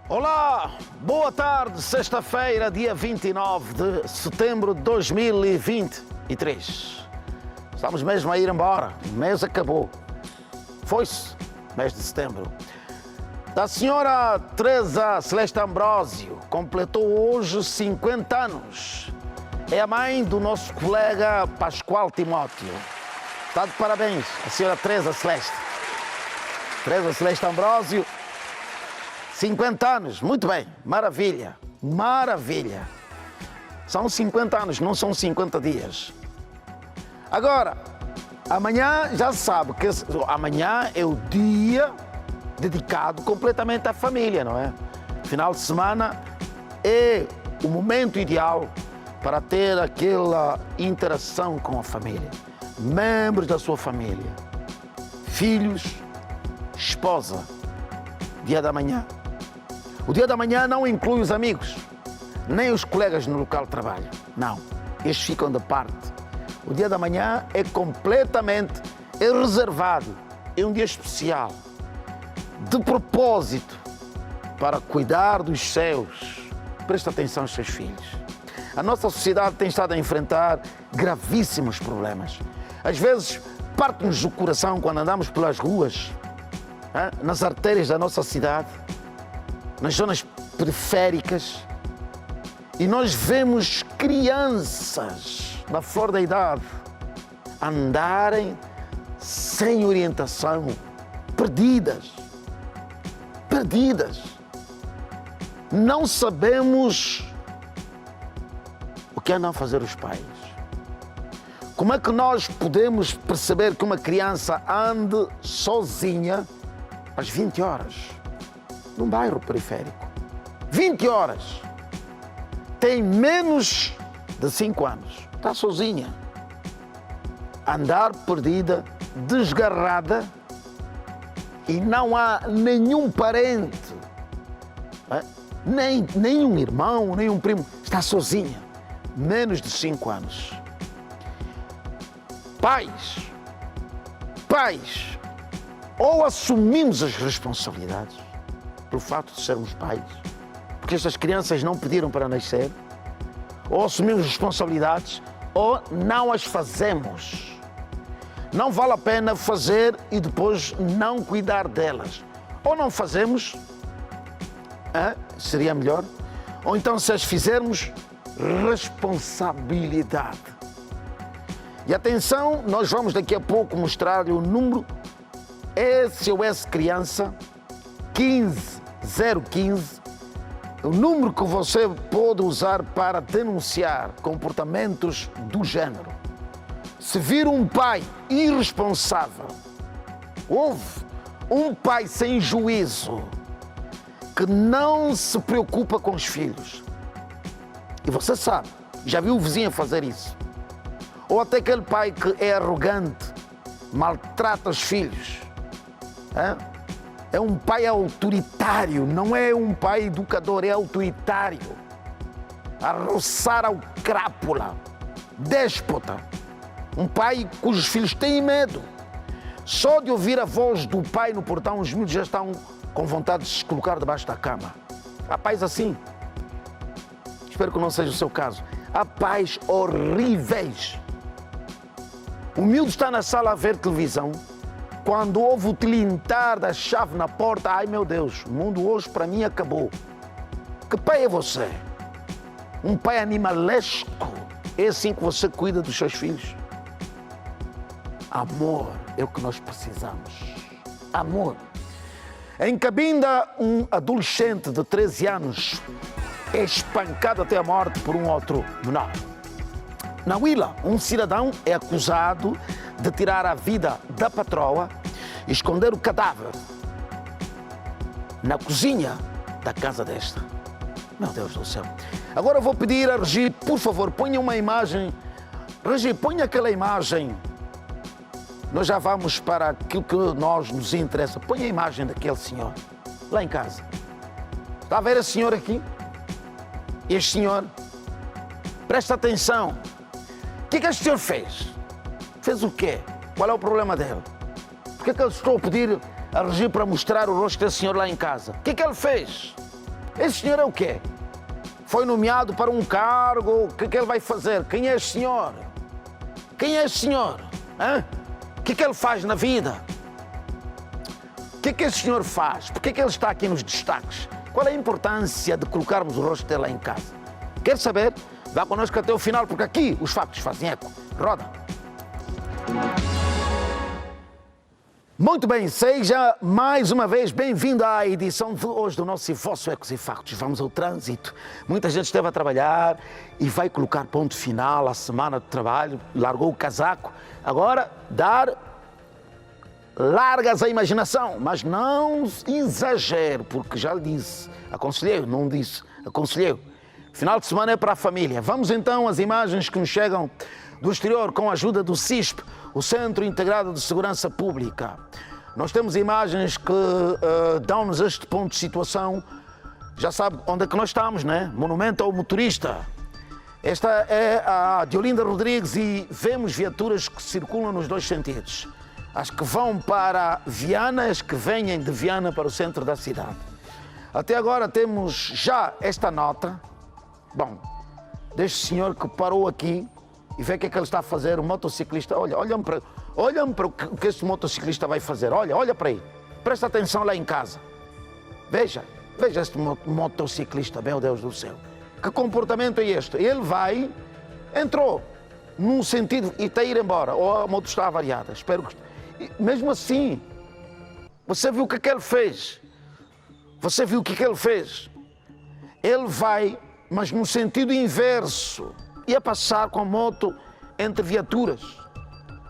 Olá, boa tarde, sexta-feira, dia 29 de setembro de 2023. Estamos mesmo a ir embora, o mês acabou. Foi-se, mês de setembro. A senhora Teresa Celeste Ambrósio completou hoje 50 anos. É a mãe do nosso colega Pascoal Timóteo. Está de parabéns, a senhora Teresa Celeste. Teresa Celeste Ambrósio, 50 anos, muito bem, maravilha, maravilha. São 50 anos, não são 50 dias. Agora, amanhã já sabe que amanhã é o dia dedicado completamente à família, não é? Final de semana é o momento ideal para ter aquela interação com a família. Membros da sua família, filhos, esposa, dia da manhã. O dia da manhã não inclui os amigos, nem os colegas no local de trabalho. Não, estes ficam de parte. O dia da manhã é completamente reservado. É um dia especial, de propósito, para cuidar dos seus. Presta atenção aos seus filhos. A nossa sociedade tem estado a enfrentar gravíssimos problemas. Às vezes, parte-nos do coração quando andamos pelas ruas, nas artérias da nossa cidade, nas zonas periféricas, e nós vemos crianças na flor da idade andarem sem orientação, perdidas. Não sabemos o que andam a fazer os pais. Como é que nós podemos perceber que uma criança ande sozinha às 20 horas? Num bairro periférico. 20 horas. Tem menos de 5 anos. Está sozinha. Andar perdida, desgarrada, e não há nenhum parente, nem um irmão, nem um primo. Está sozinha. Menos de 5 anos. Pais, ou assumimos as responsabilidades pelo fato de sermos pais, porque estas crianças não pediram para nascer, ou assumimos responsabilidades, ou não as fazemos. Não vale a pena fazer e depois não cuidar delas. Ou não fazemos, seria melhor, ou então, se as fizermos, responsabilidade. E atenção, nós vamos daqui a pouco mostrar-lhe o número SOS Criança 15015, o número que você pode usar para denunciar comportamentos do género. Se vir um pai irresponsável, houve um pai sem juízo, que não se preocupa com os filhos, e você sabe, já viu o vizinho fazer isso, ou até aquele pai que é arrogante, maltrata os filhos, é um pai autoritário, não é um pai educador, é autoritário, a roçar ao crápula, déspota, um pai cujos filhos têm medo. Só de ouvir a voz do pai no portão, os miúdos já estão com vontade de se colocar debaixo da cama. Há pais assim. Espero que não seja o seu caso. Há pais horríveis. O miúdo está na sala a ver televisão, quando ouve o tilintar da chave na porta, ai meu Deus, o mundo hoje para mim acabou. Que pai é você? Um pai animalesco? É assim que você cuida dos seus filhos? Amor é o que nós precisamos. Amor. Em Cabinda, um adolescente de 13 anos é espancado até a morte por um outro menor. Na Huila, um cidadão é acusado de tirar a vida da patroa e esconder o cadáver na cozinha da casa desta. Meu Deus do céu. Agora vou pedir a Regi, por favor, ponha uma imagem. Regi, ponha aquela imagem. Nós já vamos para aquilo que nos interessa. Ponha a imagem daquele senhor, lá em casa. Está a ver a senhora aqui? Este senhor? Presta atenção. O que este senhor fez? Fez o quê? Qual é o problema dele? Por que ele estou a pedir a Regi para mostrar o rosto desse senhor lá em casa? O que ele fez? Esse senhor é o quê? Foi nomeado para um cargo, o que ele vai fazer? Quem é esse senhor? Quem é esse senhor? Hã? O que ele faz na vida? O que esse senhor faz? Por que ele está aqui nos destaques? Qual é a importância de colocarmos o rosto dele lá em casa? Quer saber? Vá connosco até o final, porque aqui os factos fazem eco. Roda! Muito bem, seja mais uma vez bem-vindo à edição de hoje do nosso e vosso Ecos e Factos. Vamos ao trânsito. Muita gente esteve a trabalhar e vai colocar ponto final à semana de trabalho, largou o casaco. Agora, largas a imaginação, mas não exagere, porque já lhe disse, aconselhei, não disse, aconselhei. Final de semana é para a família. Vamos então às imagens que nos chegam do exterior com a ajuda do CISP, o Centro Integrado de Segurança Pública. Nós temos imagens que dão-nos este ponto de situação. Já sabe onde é que nós estamos, né? Monumento ao motorista. Esta é a de Olinda Rodrigues e vemos viaturas que circulam nos dois sentidos. As que vão para Viana, as que vêm de Viana para o centro da cidade. Até agora temos já esta nota. Bom, deste senhor que parou aqui e vê o que é que ele está a fazer, o motociclista, olham para o que este motociclista vai fazer, olha para aí, presta atenção lá em casa. Veja este motociclista, meu Deus do céu. Que comportamento é este? Ele entrou num sentido e está a ir embora, ou a moto está avariada, espero que... Mesmo assim, você viu o que é que ele fez? Você viu o que é que ele fez? Ele vai, mas no sentido inverso, ia passar com a moto entre viaturas.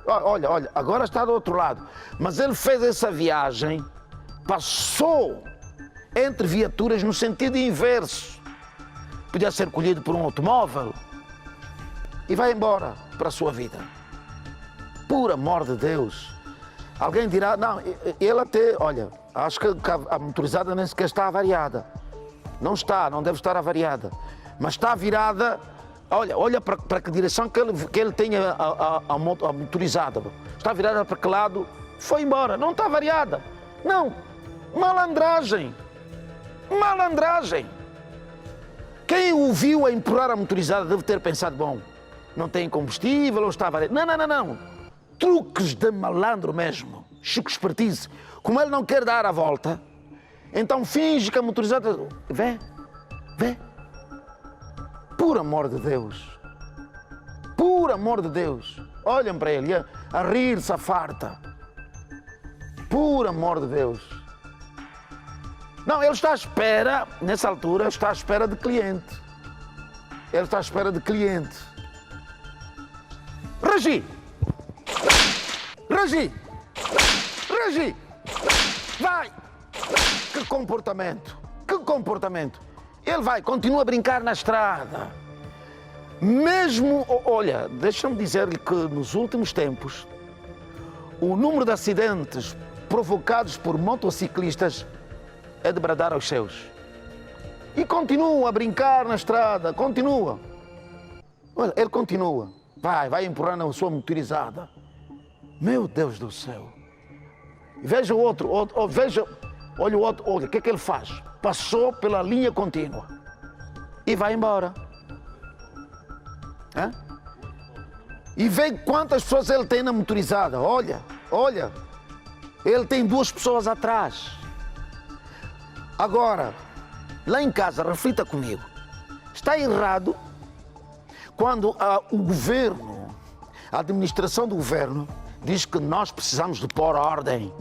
Olha, agora está do outro lado. Mas ele fez essa viagem, passou entre viaturas no sentido inverso. Podia ser colhido por um automóvel e vai embora para a sua vida. Por amor de Deus. Alguém dirá, não, ele até, olha, acho que a motorizada nem sequer está avariada. Não está, não deve estar avariada. Mas está virada, olha para que direção que ele tem a motorizada. Está virada para que lado? Foi embora, não está avariada. Não, malandragem. Malandragem. Quem o viu a empurrar a motorizada deve ter pensado, bom, não tem combustível ou está avariada. Não. Truques de malandro mesmo, chico espertice. Como ele não quer dar a volta, então finge que a motorizada... Vê. Por amor de Deus. Olhem para ele, a rir-se a farta. Por amor de Deus. Não, ele está à espera, nessa altura, está à espera de cliente. Ele está à espera de cliente. Regi! Vai! Que comportamento! Ele continua a brincar na estrada. Mesmo, olha, deixa-me dizer-lhe que nos últimos tempos, o número de acidentes provocados por motociclistas é de bradar aos céus. E continua a brincar na estrada, continua. Olha, ele continua. Vai empurrando a sua motorizada. Meu Deus do céu. Veja o outro, olha o outro, olha, o que é que ele faz? Passou pela linha contínua e vai embora. Hã? E vê quantas pessoas ele tem na motorizada. Olha, ele tem 2 pessoas atrás. Agora, lá em casa, reflita comigo. Está errado quando o governo, a administração do governo, diz que nós precisamos de pôr ordem.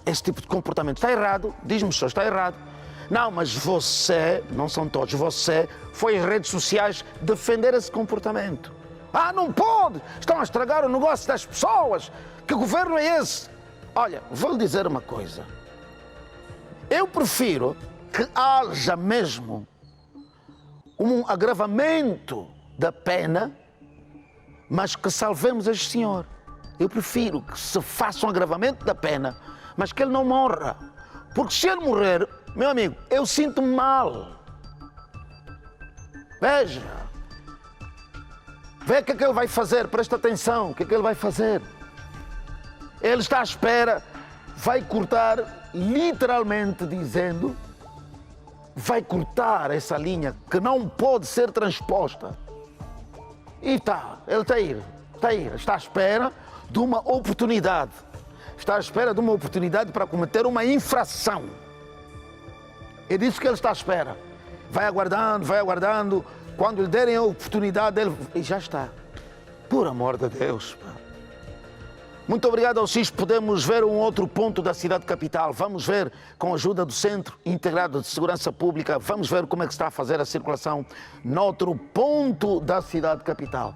Esse tipo de comportamento está errado, diz-me só, está errado. Não, mas você, não são todos, você foi às redes sociais defender esse comportamento. Não pode, estão a estragar o negócio das pessoas. Que governo é esse? Olha, vou-lhe dizer uma coisa. Eu prefiro que haja mesmo um agravamento da pena, mas que salvemos este senhor. Eu prefiro que se faça um agravamento da pena, mas que ele não morra. Porque se ele morrer, meu amigo, eu sinto-me mal. Veja. Vê o que é que ele vai fazer, presta atenção, o que é que ele vai fazer. Ele está à espera, vai cortar, literalmente dizendo, vai cortar essa linha que não pode ser transposta. E ele está à espera de uma oportunidade. Está à espera de uma oportunidade para cometer uma infração. É disso que ele está à espera. Vai aguardando. Quando lhe derem a oportunidade, e já está. Por amor de Deus. Muito obrigado ao CIS. Podemos ver um outro ponto da cidade capital. Vamos ver, com a ajuda do Centro Integrado de Segurança Pública, vamos ver como é que está a fazer a circulação noutro ponto da cidade capital.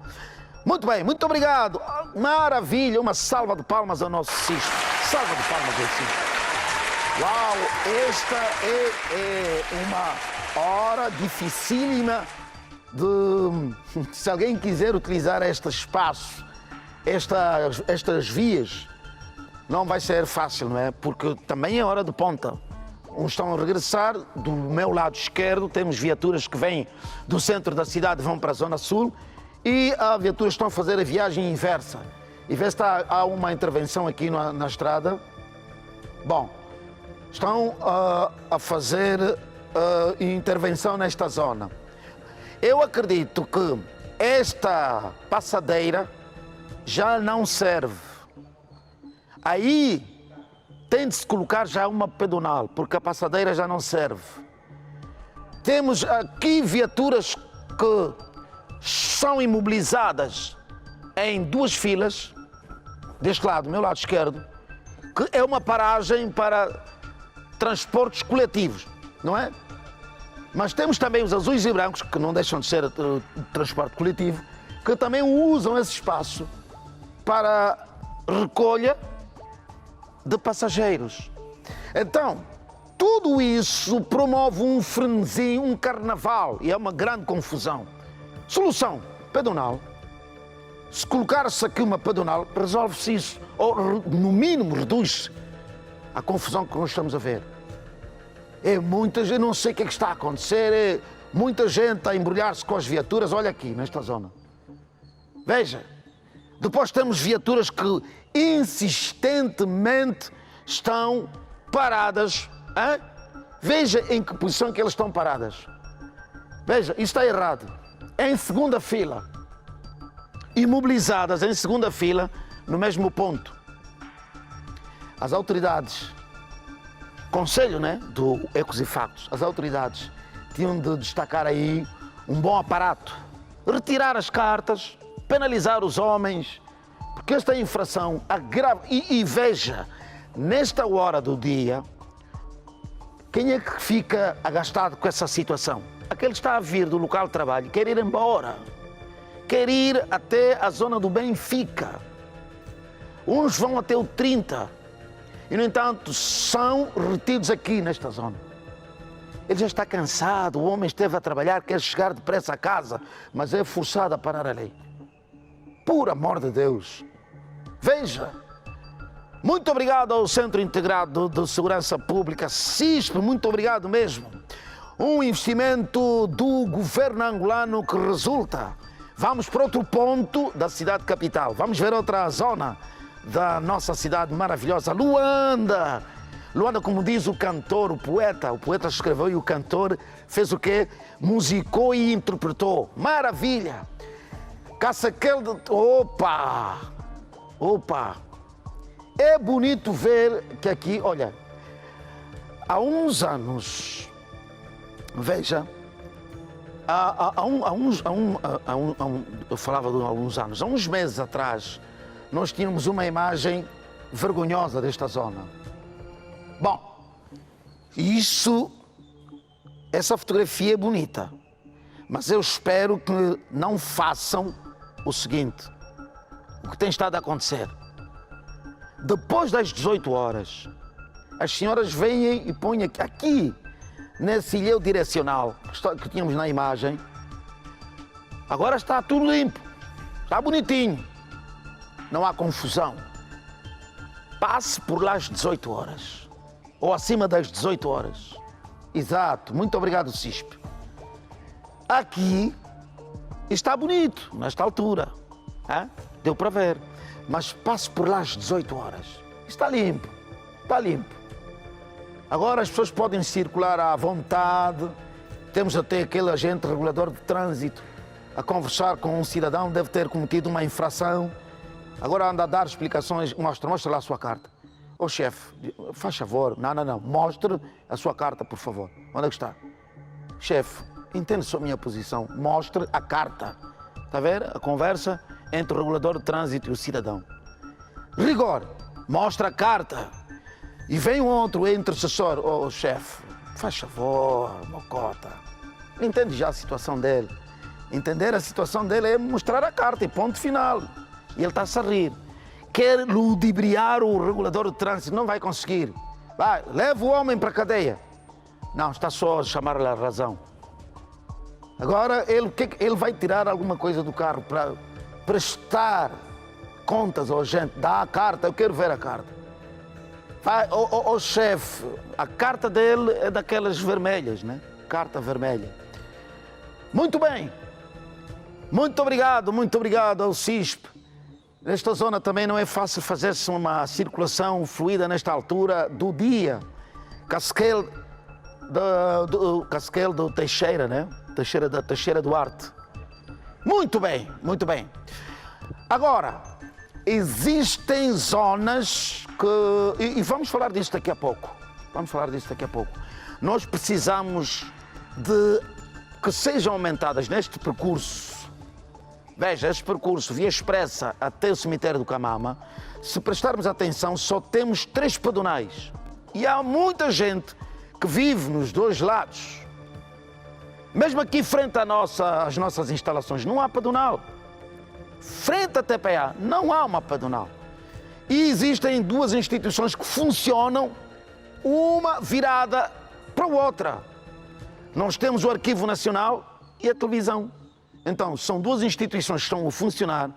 Muito bem, muito obrigado. Maravilha, uma salva de palmas ao nosso CIS. Salva de palmas ao CIS. Uau, esta é uma hora dificílima de... Se alguém quiser utilizar este espaço, estas vias, não vai ser fácil, não é? Porque também é hora de ponta. Uns estão a regressar, do meu lado esquerdo temos viaturas que vêm do centro da cidade e vão para a zona sul, e as viaturas estão a fazer a viagem inversa. E vê se há uma intervenção aqui na estrada. Bom, estão a fazer intervenção nesta zona. Eu acredito que esta passadeira já não serve. Aí tem de se colocar já uma pedonal, porque a passadeira já não serve. Temos aqui viaturas que são imobilizadas em duas filas, deste lado, do meu lado esquerdo, que é uma paragem para transportes coletivos, não é? Mas temos também os azuis e brancos, que não deixam de ser transporte coletivo, que também usam esse espaço para recolha de passageiros. Então, tudo isso promove um frenesi, um carnaval, e é uma grande confusão. Solução, pedonal. Se colocar-se aqui uma pedonal, resolve-se isso, ou no mínimo reduz a confusão que nós estamos a ver. É muita gente, não sei o que é que está a acontecer, muita gente a embrulhar-se com as viaturas, olha aqui, nesta zona. Veja. Depois temos viaturas que insistentemente estão paradas. Hein? Veja em que posição que elas estão paradas. Veja, isso está errado. Em segunda fila. Imobilizadas em segunda fila, no mesmo ponto. As autoridades, conselho, né, do Ecos e Factos, as autoridades tinham de destacar aí um bom aparato. Retirar as cartas, penalizar os homens, porque esta infração agrava. E veja, nesta hora do dia, quem é que fica agastado com essa situação? Aquele que está a vir do local de trabalho, quer ir embora, quer ir até a zona do Benfica. Uns vão até o 30 e, no entanto, são retidos aqui nesta zona. Ele já está cansado, o homem esteve a trabalhar, quer chegar depressa a casa, mas é forçado a parar ali. Por amor de Deus. Veja. Muito obrigado ao Centro Integrado de Segurança Pública, CISP, muito obrigado mesmo. Um investimento do governo angolano que resulta. Vamos para outro ponto da cidade capital. Vamos ver outra zona da nossa cidade maravilhosa, Luanda. Luanda, como diz o cantor, o poeta escreveu e o cantor fez o quê? Musicou e interpretou. Maravilha! Caça-aquele de... Opa! É bonito ver que aqui, olha, há uns anos, veja, eu falava de alguns anos, há uns meses atrás, nós tínhamos uma imagem vergonhosa desta zona. Bom, essa fotografia é bonita, mas eu espero que não façam o seguinte, o que tem estado a acontecer. Depois das 18 horas, as senhoras vêm e põem aqui, nesse ilhéu direcional que tínhamos na imagem, agora está tudo limpo, está bonitinho, não há confusão. Passe por lá às 18 horas, ou acima das 18 horas. Exato, muito obrigado, CISP. Aqui está bonito, nesta altura, deu para ver. Mas passe por lá às 18 horas. Está limpo, está limpo. Agora as pessoas podem circular à vontade. Temos até aquele agente regulador de trânsito a conversar com um cidadão, deve ter cometido uma infração. Agora anda a dar explicações. Mostra lá a sua carta. Ô chefe, faz favor. Não. Mostre a sua carta, por favor. Onde é que está? Chefe, entende só a minha posição. Mostre a carta. Está a ver? A conversa entre o regulador de trânsito e o cidadão. Rigor, mostra a carta. E vem um outro intercessor. Ô chefe, faz favor, mocota. Entende já a situação dele. Entender a situação dele é mostrar a carta e ponto final. E ele está-se a rir. Quer ludibriar o regulador de trânsito, não vai conseguir. Vai, leva o homem para a cadeia. Não, está só a chamar-lhe a razão. Agora ele vai tirar alguma coisa do carro para prestar contas ao agente. Dá a carta, eu quero ver a carta. Vai, ô chefe, a carta dele é daquelas vermelhas, né? Carta vermelha. Muito bem. Muito obrigado ao CISP. Nesta zona também não é fácil fazer-se uma circulação fluida nesta altura do dia. Casquel do Teixeira, né? Teixeira Duarte. Muito bem. Agora, existem zonas que... E vamos falar disso daqui a pouco. Nós precisamos de que sejam aumentadas neste percurso. Veja, este percurso via expressa até o cemitério do Camama, se prestarmos atenção, só temos 3 pedonais. E há muita gente que vive nos dois lados. Mesmo aqui frente às nossas instalações, não há pedonal. Frente à TPA, não há uma pedonal. E existem 2 instituições que funcionam, uma virada para a outra. Nós temos o Arquivo Nacional e a televisão. Então, são 2 instituições que estão a funcionar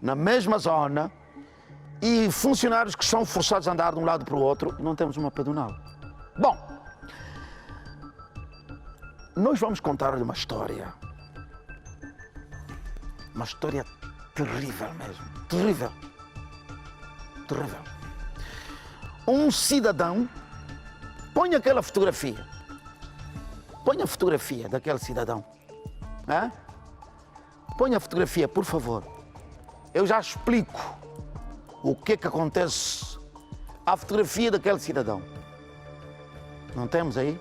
na mesma zona e funcionários que são forçados a andar de um lado para o outro, não temos uma pedonal. Bom, nós vamos contar-lhe uma história. Uma história terrível mesmo. Terrível. Um cidadão, põe aquela fotografia. Põe a fotografia daquele cidadão. Põe a fotografia, por favor. Eu já explico o que é que acontece à fotografia daquele cidadão. Não temos aí?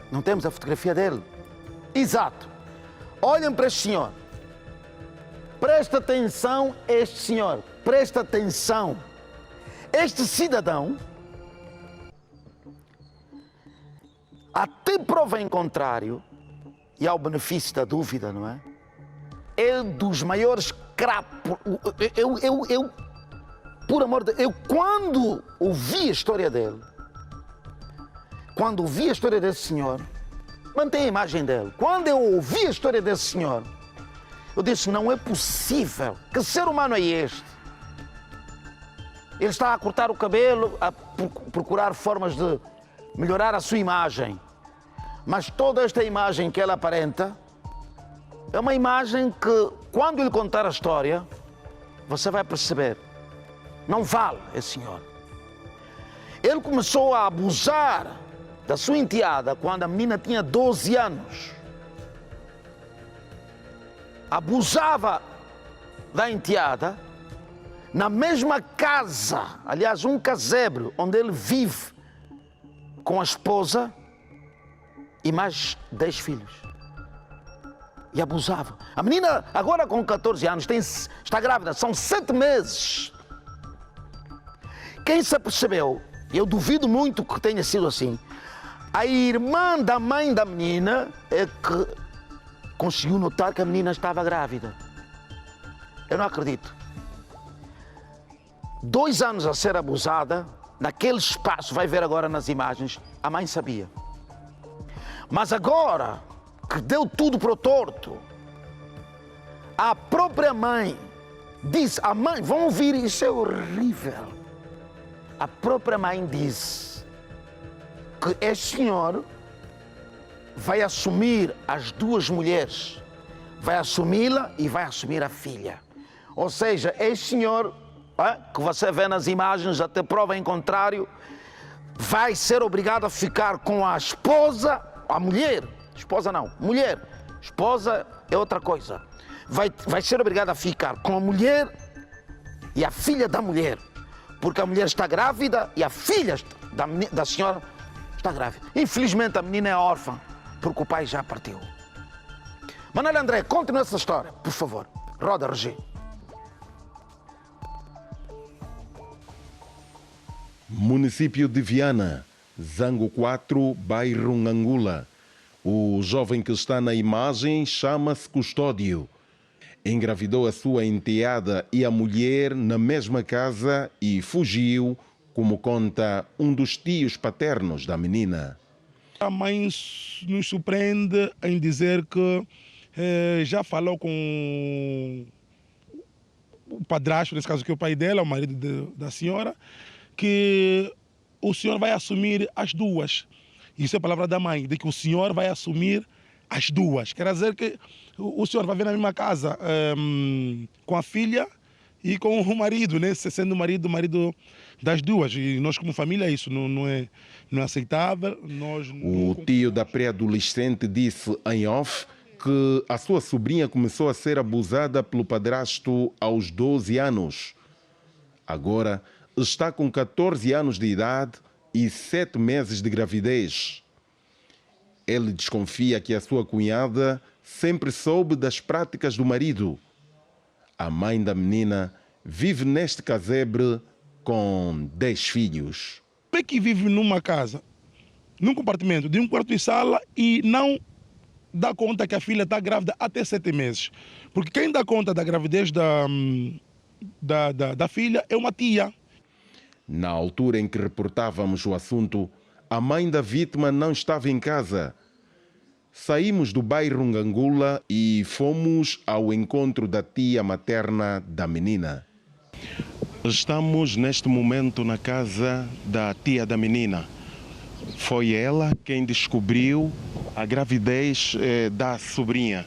Não temos a fotografia dele? Exato. Olhem para este senhor. Presta atenção a este senhor. Presta atenção. Este cidadão, até prova em contrário, e ao benefício da dúvida, não é? É dos maiores crapos. Por amor de Deus, eu quando ouvi a história dele, quando ouvi a história desse senhor, mantém a imagem dele. Quando eu ouvi a história desse senhor, eu disse, não é possível. Que ser humano é este? Ele está a cortar o cabelo, a procurar formas de melhorar a sua imagem. Mas toda esta imagem que ele aparenta é uma imagem que, quando ele contar a história, você vai perceber. Não vale esse senhor. Ele começou a abusar da sua enteada quando a menina tinha 12 anos. Abusava da enteada na mesma casa, aliás, um casebre onde ele vive com a esposa e mais 10 filhos. E abusava. A menina, agora com 14 anos, está grávida, são 7 meses. Quem se apercebeu, eu duvido muito que tenha sido assim, a irmã da mãe da menina é que conseguiu notar que a menina estava grávida. Eu não acredito. 2 anos a ser abusada, naquele espaço, vai ver agora nas imagens, a mãe sabia. Mas agora que deu tudo para o torto, a própria mãe disse, a mãe, vão ouvir, isso é horrível. A própria mãe disse que este senhor vai assumir as 2 mulheres, vai assumi-la e vai assumir a filha. Ou seja, este senhor, que você vê nas imagens, até prova em contrário, vai ser obrigado a ficar com a esposa, a mulher. Esposa não, mulher. Esposa é outra coisa. Vai ser obrigado a ficar com a mulher e a filha da mulher. Porque a mulher está grávida e a filha da senhora está grávida. Infelizmente a menina é órfã, porque o pai já partiu. Manuel André, conte-nos essa história, por favor. Roda, Regi. Município de Viana, Zango 4, bairro Ngangula. O jovem que está na imagem chama-se Custódio. Engravidou a sua enteada e a mulher na mesma casa e fugiu, como conta um dos tios paternos da menina. A mãe nos surpreende em dizer que já falou com o padrasto, nesse caso que é o pai dela, o marido da senhora, que o senhor vai assumir as duas. Isso é a palavra da mãe, de que o senhor vai assumir as duas. Quer dizer que o senhor vai vir na mesma casa com a filha e com o marido, né? Sendo o marido das duas. E nós como família isso não é aceitável. O tio da pré-adolescente disse em off que a sua sobrinha começou a ser abusada pelo padrasto aos 12 anos. Agora está com 14 anos de idade e 7 meses de gravidez. Ele desconfia que a sua cunhada sempre soube das práticas do marido. A mãe da menina vive neste casebre com 10 filhos. Como é que vive numa casa, num compartimento de um quarto e sala e não dá conta que a filha está grávida até 7 meses? Porque quem dá conta da gravidez da filha é uma tia. Na altura em que reportávamos o assunto, a mãe da vítima não estava em casa. Saímos do bairro Ngangula e fomos ao encontro da tia materna da menina. Estamos neste momento na casa da tia da menina. Foi ela quem descobriu a gravidez da sobrinha.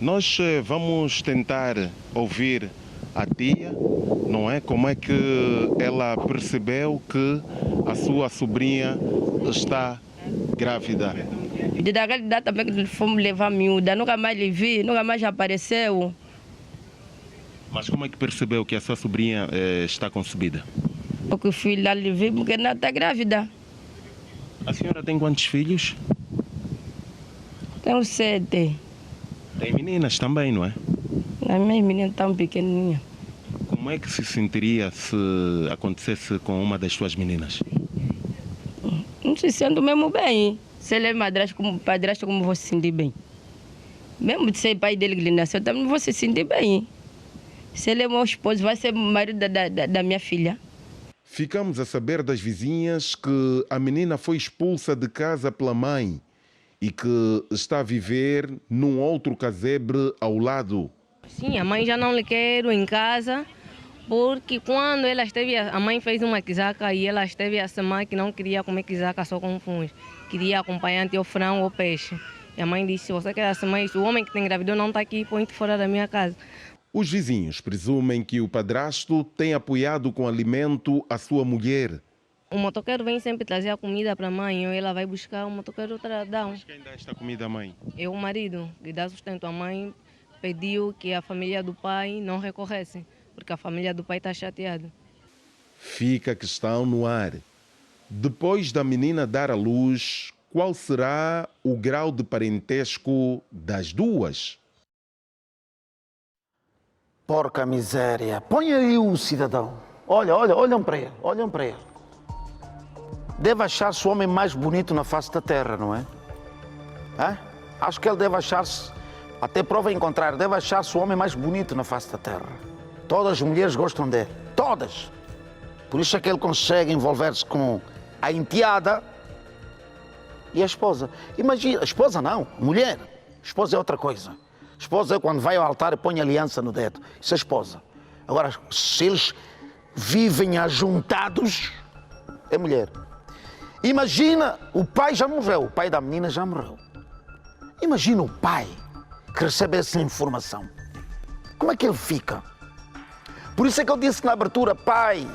Nós vamos tentar ouvir a tia, não é? Como é que ela percebeu que a sua sobrinha está grávida? Desde aquela data também que fomos levar a miúda, nunca mais lhe vi, nunca mais apareceu. Mas como é que percebeu que a sua sobrinha está concebida? Porque o filho lá lhe vi, porque não está grávida. A senhora tem quantos filhos? Tenho 7. Tem meninas também, não é? As minhas meninas estão pequenininhas. Como é que se sentiria se acontecesse com uma das suas meninas? Não se sente mesmo bem. Se ele é padrasto, como vou se sentir bem? Mesmo de ser pai dele que ele nasceu, também não vou se sentir bem. Se ele é meu esposo, vai ser marido da minha filha. Ficamos a saber das vizinhas que a menina foi expulsa de casa pela mãe e que está a viver num outro casebre ao lado. Sim, a mãe já não lhe quer em casa, porque quando ela esteve, a mãe fez uma quizaca e ela esteve a semana que não queria comer quizaca só com fungo, queria acompanhante ou frango ou peixe. E a mãe disse, você quer a semana, o homem que tem engravidou não está aqui, põe-te fora da minha casa. Os vizinhos presumem que o padrasto tem apoiado com alimento a sua mulher. O motoqueiro vem sempre trazer a comida para a mãe, ou ela vai buscar, o motoqueiro dá. Mas quem dá esta comida à mãe? É o marido que dá sustento. A mãe pediu que a família do pai não recorresse, porque a família do pai está chateada. Fica a questão no ar. Depois da menina dar à luz, qual será o grau de parentesco das duas? Porca miséria. Põe aí o cidadão. Olhem para ele. Deve achar-se o homem mais bonito na face da terra, não é? Acho que ele deve achar-se, até prova em contrário, deve achar-se o homem mais bonito na face da terra. Todas as mulheres gostam dele. Todas. Por isso é que ele consegue envolver-se com a enteada e a esposa. Imagina, a esposa não, mulher. A esposa é outra coisa. A esposa é quando vai ao altar e põe aliança no dedo. Isso é esposa. Agora, se eles vivem ajuntados, é mulher. Imagina, o pai já morreu, o pai da menina já morreu. Imagina o pai que recebe essa informação. Como é que ele fica? Por isso é que eu disse na abertura, pais,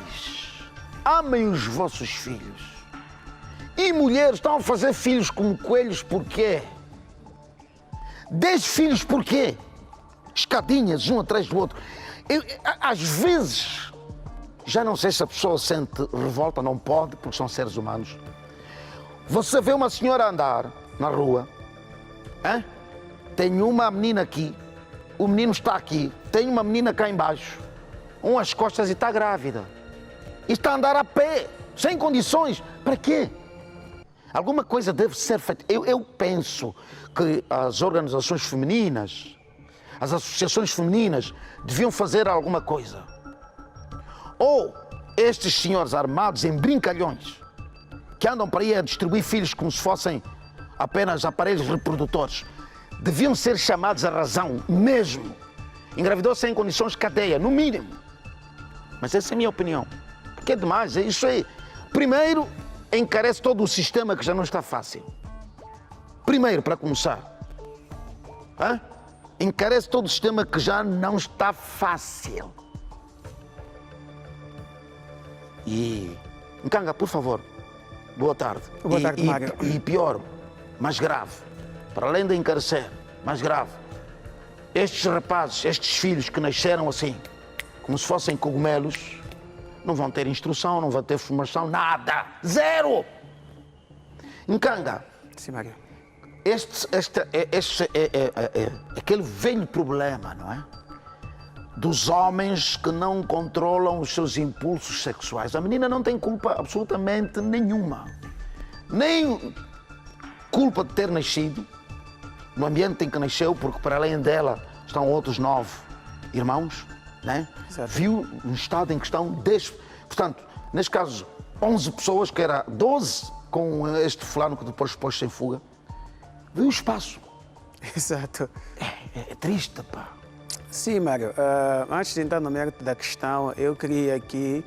amem os vossos filhos. E mulheres estão a fazer filhos como coelhos, por quê? 10 filhos, por quê? Escadinhas, um atrás do outro. Às vezes, já não sei se a pessoa sente revolta, não pode, porque são seres humanos. Você vê uma senhora andar na rua, hein? Tem uma menina aqui, o menino está aqui, tem uma menina cá embaixo, às costas e está grávida. E está a andar a pé, sem condições. Para quê? Alguma coisa deve ser feita. Eu penso que as organizações femininas, as associações femininas, deviam fazer alguma coisa. Ou estes senhores armados em brincalhões, que andam para aí a distribuir filhos como se fossem apenas aparelhos reprodutores, deviam ser chamados à razão mesmo. Engravidou sem condições, cadeia, no mínimo. Mas essa é a minha opinião. Porque é demais, isso aí. Primeiro, encarece todo o sistema que já não está fácil. Primeiro, para começar. Encarece todo o sistema que já não está fácil. E, Nkanga, por favor, boa tarde. Boa tarde, Mário. E pior, mais grave, para além de encarecer, mais grave, estes rapazes, estes filhos que nasceram assim, como se fossem cogumelos, não vão ter instrução, não vão ter formação, nada, zero. Nkanga. Sim, Mário. Este é aquele velho problema, não é? Dos homens que não controlam os seus impulsos sexuais. A menina não tem culpa absolutamente nenhuma. Nem culpa de ter nascido no ambiente em que nasceu, porque para além dela estão outros 9 irmãos, né? Certo. Viu um estado em que estão 10, portanto, neste caso, 11 pessoas, que era 12 com este fulano que depois pôs-se em fuga. Viu o espaço. Exato. É triste, pá. Sim, Mário. Antes de entrar no mérito da questão, eu queria aqui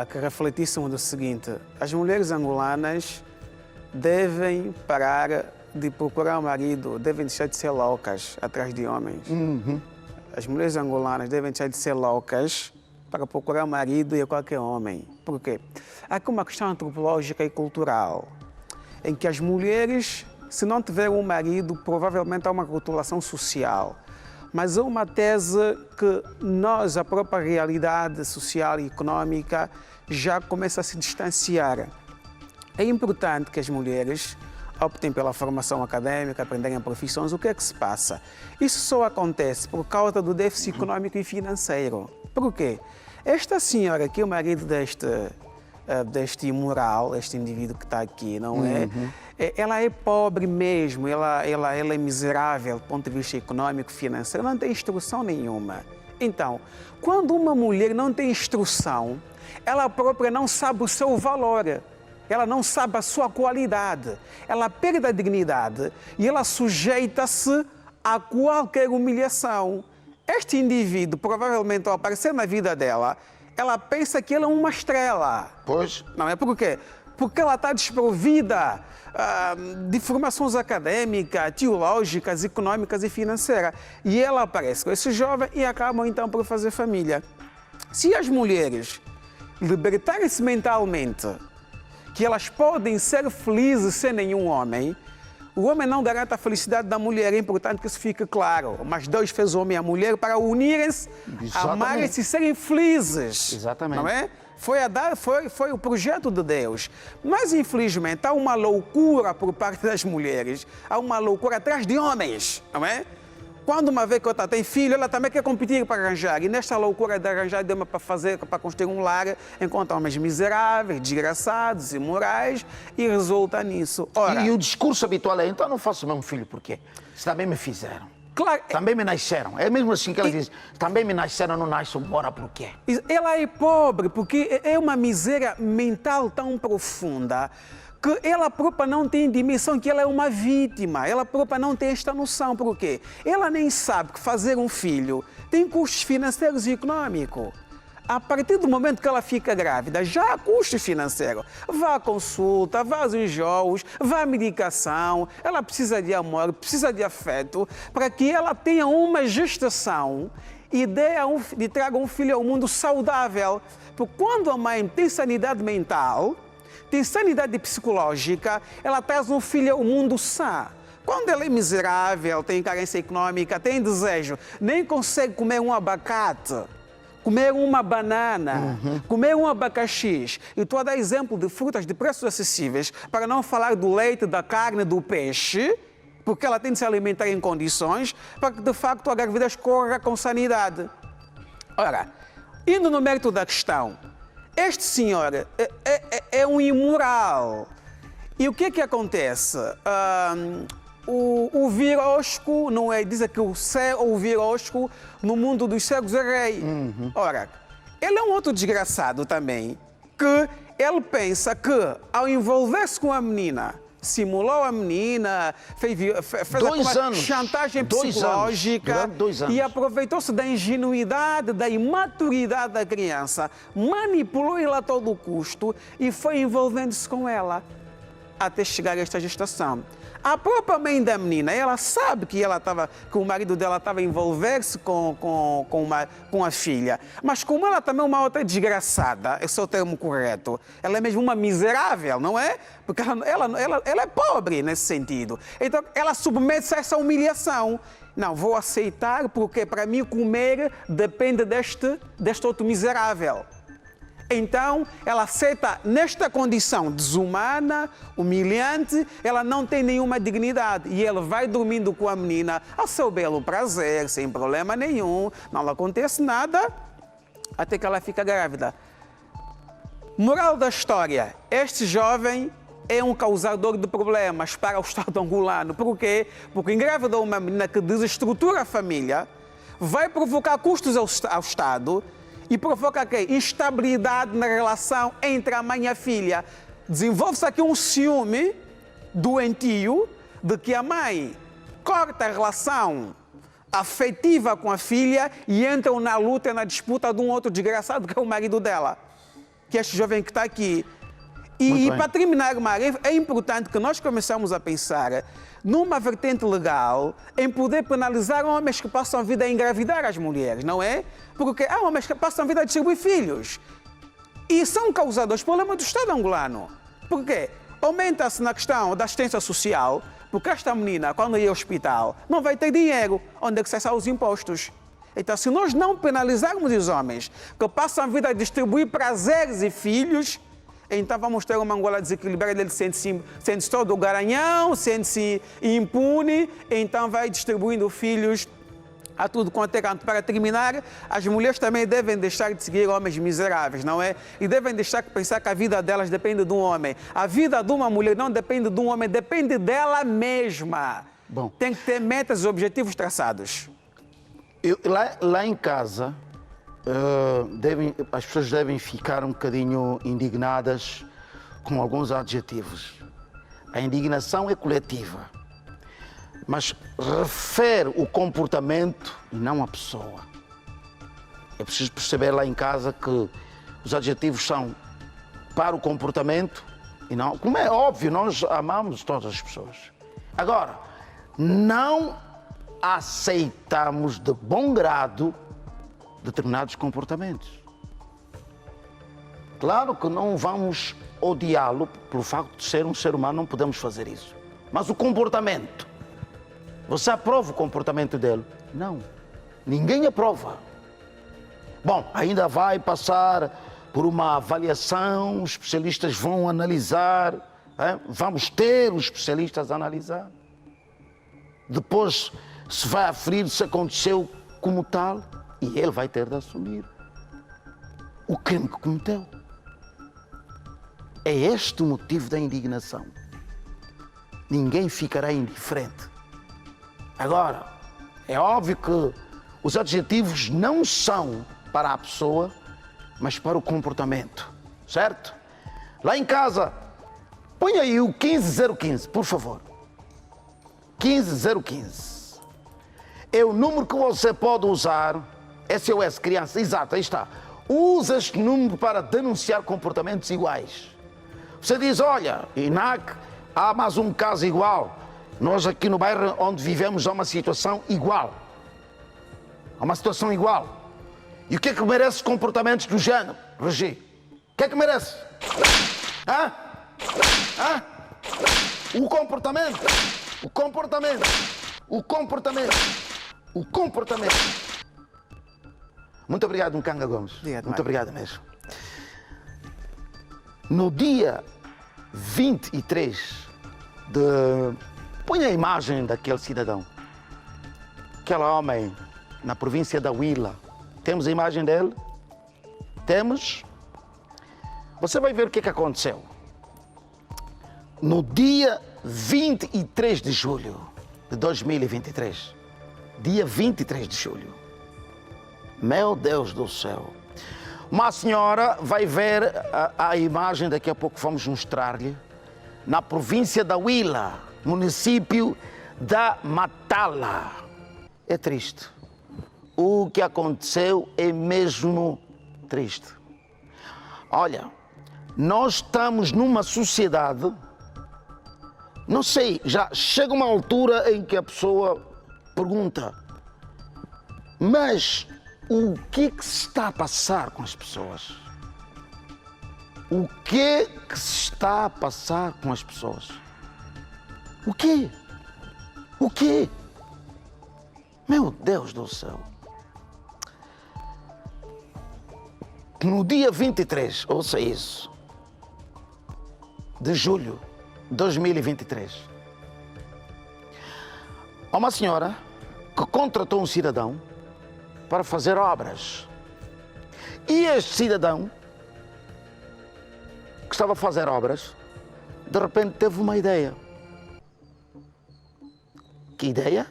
que refletíssemos do seguinte. As mulheres angolanas devem parar de procurar um marido, devem deixar de ser loucas atrás de homens. As mulheres angolanas devem deixar de ser loucas para procurar um marido e qualquer homem. Por quê? Há aqui uma questão antropológica e cultural, em que as mulheres, se não tiverem um marido, provavelmente há uma rotulação social. Mas há uma tese que nós, a própria realidade social e econômica, já começa a se distanciar. É importante que as mulheres optem pela formação acadêmica, aprenderem profissões. O que é que se passa? Isso só acontece por causa do déficit econômico e financeiro. Por quê? Esta senhora, que é o marido deste imoral, este indivíduo que está aqui, não é? Ela é pobre mesmo, ela é miserável do ponto de vista econômico e financeiro, não tem instrução nenhuma. Então, quando uma mulher não tem instrução, ela própria não sabe o seu valor, ela não sabe a sua qualidade, ela perde a dignidade e ela sujeita-se a qualquer humilhação. Este indivíduo, provavelmente, ao aparecer na vida dela, ela pensa que ele é uma estrela. Pois. Não é por quê? Porque ela está desprovida de formações acadêmicas, teológicas, econômicas e financeiras. E ela aparece com esse jovem e acabam então por fazer família. Se as mulheres libertarem-se mentalmente que elas podem ser felizes sem nenhum homem, o homem não garante a felicidade da mulher, é importante que isso fique claro. Mas Deus fez o homem e a mulher para unirem-se, amarem-se e serem felizes. Exatamente. Não é? Foi o projeto de Deus. Mas, infelizmente, há uma loucura por parte das mulheres, há uma loucura atrás de homens, não é? Quando uma vez que outra tem filho, ela também quer competir para arranjar. E nesta loucura de arranjar deu para construir um lar, encontra homens miseráveis, desgraçados, imorais, e resulta nisso. Ora, E o discurso habitual é, então não faço mesmo filho, por quê? Se também me fizeram. claro, Também me nasceram. É mesmo assim que ela diz, também me nasceram, não nasço, bora por quê? ela é pobre porque é uma miséria mental tão profunda que ela própria não tem dimensão que ela é uma vítima, ela própria não tem esta noção. Por quê? Ela nem sabe que fazer um filho tem custos financeiros e econômicos. A partir do momento que ela fica grávida, já há custo financeiro. Vá à consulta, vá aos enjoos, vá à medicação, ela precisa de amor, precisa de afeto, para que ela tenha uma gestação e traga um filho ao mundo saudável. Porque quando a mãe tem sanidade mental, tem sanidade psicológica, ela traz um filho ao mundo sã. Quando ela é miserável, tem carência econômica, tem desejo, nem consegue comer um abacate, comer uma banana, comer um abacaxi. E estou a dar exemplo de frutas de preços acessíveis, para não falar do leite, da carne, do peixe, porque ela tem de se alimentar em condições para que, de facto, a gravidez corra com sanidade. Ora, indo no mérito da questão, este senhor é um imoral. E o que é que acontece? O virosco, não é? Dizem que o virosco no mundo dos cegos é rei. Ora, ele é um outro desgraçado também, que ele pensa que ao envolver-se com a menina, simulou a menina, fez chantagem psicológica e aproveitou-se da ingenuidade, da imaturidade da criança, manipulou-la a todo custo e foi envolvendo-se com ela até chegar a esta gestação. A própria mãe da menina, ela sabe que o marido dela estava a envolver-se com a filha. Mas como ela também é uma outra desgraçada, esse é o termo correto, ela é mesmo uma miserável, não é? Porque ela é pobre nesse sentido. Então, ela submete-se a essa humilhação. Não, vou aceitar porque para mim comer depende deste outro miserável. Então, ela aceita nesta condição desumana, humilhante, ela não tem nenhuma dignidade. E ele vai dormindo com a menina a seu belo prazer, sem problema nenhum, não lhe acontece nada, até que ela fica grávida. Moral da história, este jovem é um causador de problemas para o Estado angolano. Por quê? Porque engravidou uma menina que desestrutura a família, vai provocar custos ao Estado, e provoca quê? Instabilidade na relação entre a mãe e a filha. Desenvolve-se aqui um ciúme doentio de que a mãe corta a relação afetiva com a filha e entram na luta e na disputa de um outro desgraçado que é o marido dela, que é este jovem que está aqui. E para terminar, Mário, é importante que nós começamos a pensar numa vertente legal em poder penalizar homens que passam a vida a engravidar as mulheres, não é? Porque há homens que passam a vida a distribuir filhos e são causadores de problema do Estado angolano. Por quê? Aumenta-se na questão da assistência social, porque esta menina, quando ir ao hospital, não vai ter dinheiro. Onde é que se acessar os impostos? Então, se nós não penalizarmos os homens que passam a vida a distribuir prazeres e filhos, então vamos ter uma Angola desequilibrada, ele sente-se todo garanhão, sente-se impune, então vai distribuindo filhos a tudo quanto é canto. Para terminar, as mulheres também devem deixar de seguir homens miseráveis, não é? E devem deixar de pensar que a vida delas depende de um homem. A vida de uma mulher não depende de um homem, depende dela mesma. Bom, tem que ter metas e objetivos traçados. Lá em casa, as pessoas devem ficar um bocadinho indignadas com alguns adjetivos. A indignação é coletiva, mas refere o comportamento e não a pessoa. É preciso perceber lá em casa que os adjetivos são para o comportamento e não... Como é óbvio, nós amamos todas as pessoas. Agora, não aceitamos de bom grado determinados comportamentos. Claro que não vamos odiá-lo pelo facto de ser um ser humano, não podemos fazer isso. Mas o comportamento, você aprova o comportamento dele? Não, ninguém aprova. Bom, ainda vai passar por uma avaliação, os especialistas vão analisar, vamos ter os especialistas a analisar. Depois se vai aferir se aconteceu como tal, e ele vai ter de assumir o crime que cometeu. É este o motivo da indignação. Ninguém ficará indiferente. Agora, é óbvio que os adjetivos não são para a pessoa, mas para o comportamento, certo? Lá em casa, põe aí o 15015, por favor. 15015. É o número que você pode usar, SOS Criança, exato, aí está. Usa este número para denunciar comportamentos iguais. Você diz, olha, INAC, há mais um caso igual. Nós aqui no bairro onde vivemos há uma situação igual. Há uma situação igual. E o que é que merece comportamentos do género, Regi? O que é que merece? Hã? Hã? O comportamento. O comportamento. O comportamento. O comportamento. Muito obrigado, Mcanga Gomes. Obrigado, Muito Mário. obrigado mesmo. No dia 23 de... Põe a imagem daquele cidadão. Aquele homem na província da Huila. Temos a imagem dele? Temos. Você vai ver o que aconteceu. No dia 23 de julho de 2023. Dia 23 de julho. Meu Deus do céu. Uma senhora vai ver a imagem, daqui a pouco vamos mostrar-lhe, na província da Huila, município da Matala. É triste. O que aconteceu é mesmo triste. Olha, nós estamos numa sociedade, não sei, já chega uma altura em que a pessoa pergunta, mas o que se está a passar com as pessoas? O que se está a passar com as pessoas? O quê? O quê? Meu Deus do céu. No dia 23, ouça isso, de julho de 2023, há uma senhora que contratou um cidadão para fazer obras. E este cidadão, que estava a fazer obras, de repente teve uma ideia. Que ideia?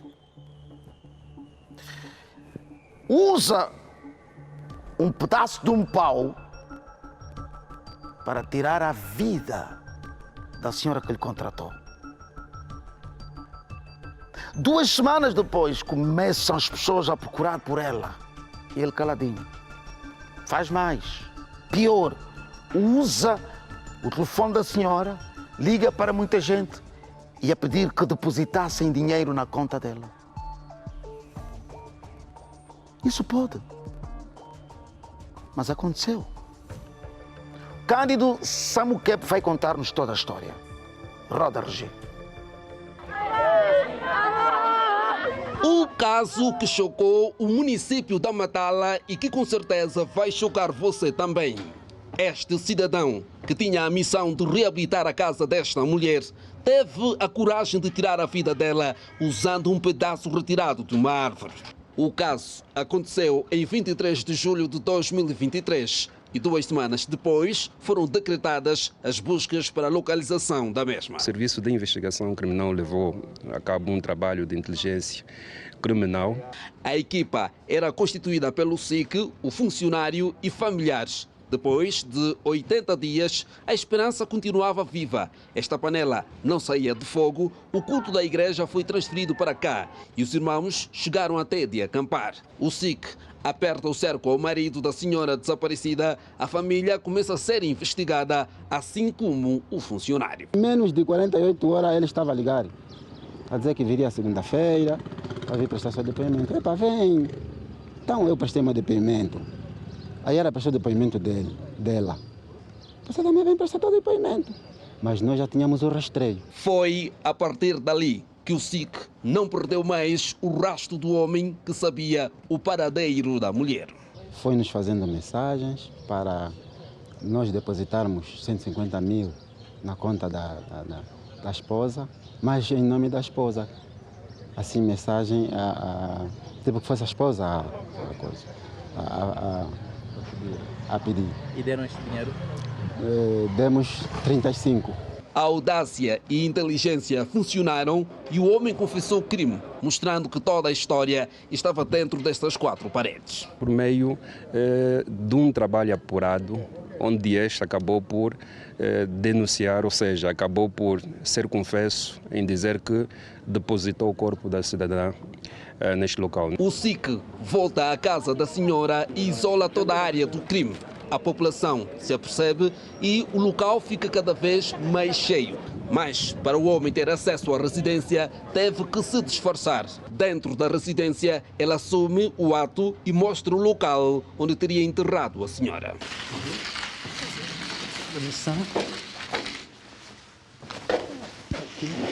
Usa um pedaço de um pau para tirar a vida da senhora que lhe contratou. 2 semanas depois, começam as pessoas a procurar por ela. E ele caladinho. Faz mais. Pior. Usa o telefone da senhora, liga para muita gente e a pedir que depositassem dinheiro na conta dela. Isso pode. Mas aconteceu. Cândido Samuquep vai contar-nos toda a história. Roda, Regi. Um caso que chocou o município da Matala e que com certeza vai chocar você também. Este cidadão, que tinha a missão de reabilitar a casa desta mulher, teve a coragem de tirar a vida dela usando um pedaço retirado de uma árvore. O caso aconteceu em 23 de julho de 2023 e 2 semanas depois foram decretadas as buscas para a localização da mesma. O Serviço de Investigação Criminal levou a cabo um trabalho de inteligência criminal. A equipa era constituída pelo SIC, o funcionário e familiares. Depois de 80 dias, a esperança continuava viva. Esta panela não saía de fogo, o culto da igreja foi transferido para cá e os irmãos chegaram até de acampar. O SIC aperta o cerco ao marido da senhora desaparecida, a família começa a ser investigada, assim como o funcionário. Menos de 48 horas ele estava a ligar, a dizer que viria segunda-feira, para vir prestar seu depoimento. Epa, vem. Então eu prestei meu depoimento. Aí ela prestou o depoimento dela. Você também vem prestar o depoimento. Mas nós já tínhamos o rastreio. Foi a partir dali que o SIC não perdeu mais o rastro do homem que sabia o paradeiro da mulher. Foi nos fazendo mensagens para nós depositarmos 150 mil na conta da esposa, mas em nome da esposa. Assim, mensagem, tipo que fosse a esposa a pedir. E deram esse dinheiro? Demos 35. A audácia e inteligência funcionaram e o homem confessou o crime, mostrando que toda a história estava dentro destas 4 paredes. Por meio de um trabalho apurado, onde este acabou por denunciar, ou seja, acabou por ser confesso em dizer que depositou o corpo da cidadã neste local. O SIC volta à casa da senhora e isola toda a área do crime. A população se apercebe e o local fica cada vez mais cheio. Mas, para o homem ter acesso à residência, teve que se disfarçar. Dentro da residência, ele assume o ato e mostra o local onde teria enterrado a senhora. vítima.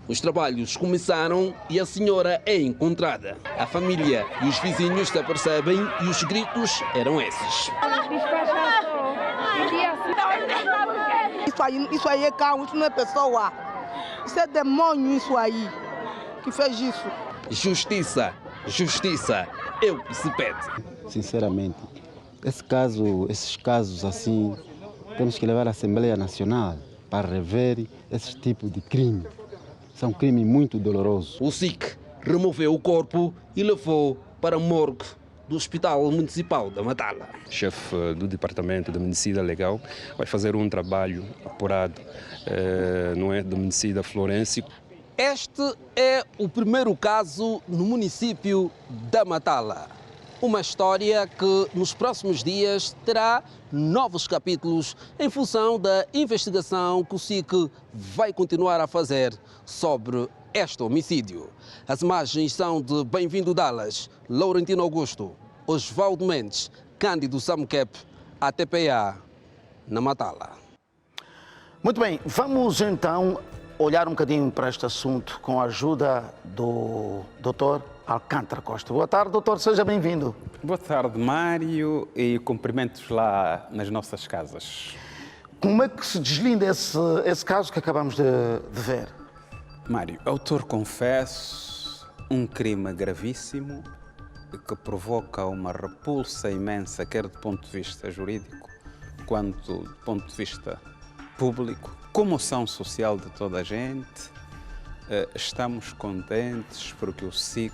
Os trabalhos começaram e a senhora é encontrada. A família e os vizinhos se apercebem e os gritos eram esses. Isso aí é carro, isso não é pessoa. Isso é demônio isso aí que fez isso. Justiça, justiça, é o que se pede. Sinceramente, esses casos assim, temos que levar à Assembleia Nacional para rever esse tipo de crime. São crimes muito dolorosos. O SIC removeu o corpo e levou para a morgue do Hospital Municipal da Matala. O chefe do Departamento de Medicina Legal vai fazer um trabalho apurado, não é, do homicídio florense. Este é o primeiro caso no município da Matala. Uma história que nos próximos dias terá novos capítulos em função da investigação que o SIC vai continuar a fazer sobre este homicídio. As imagens são de Bem-vindo Dallas, Laurentino Augusto, Osvaldo Mendes, Cândido Samuquep, ATPA, na Matala. Muito bem, vamos então olhar um bocadinho para este assunto com a ajuda do Dr. Alcântara Costa. Boa tarde, doutor, seja bem-vindo. Boa tarde, Mário, e cumprimentos lá nas nossas casas. Como é que se deslinda esse caso que acabamos de ver? Mário, autor confesso, um crime gravíssimo que provoca uma repulsa imensa, quer do ponto de vista jurídico, quanto do ponto de vista público, comoção social de toda a gente. Estamos contentes porque o SIC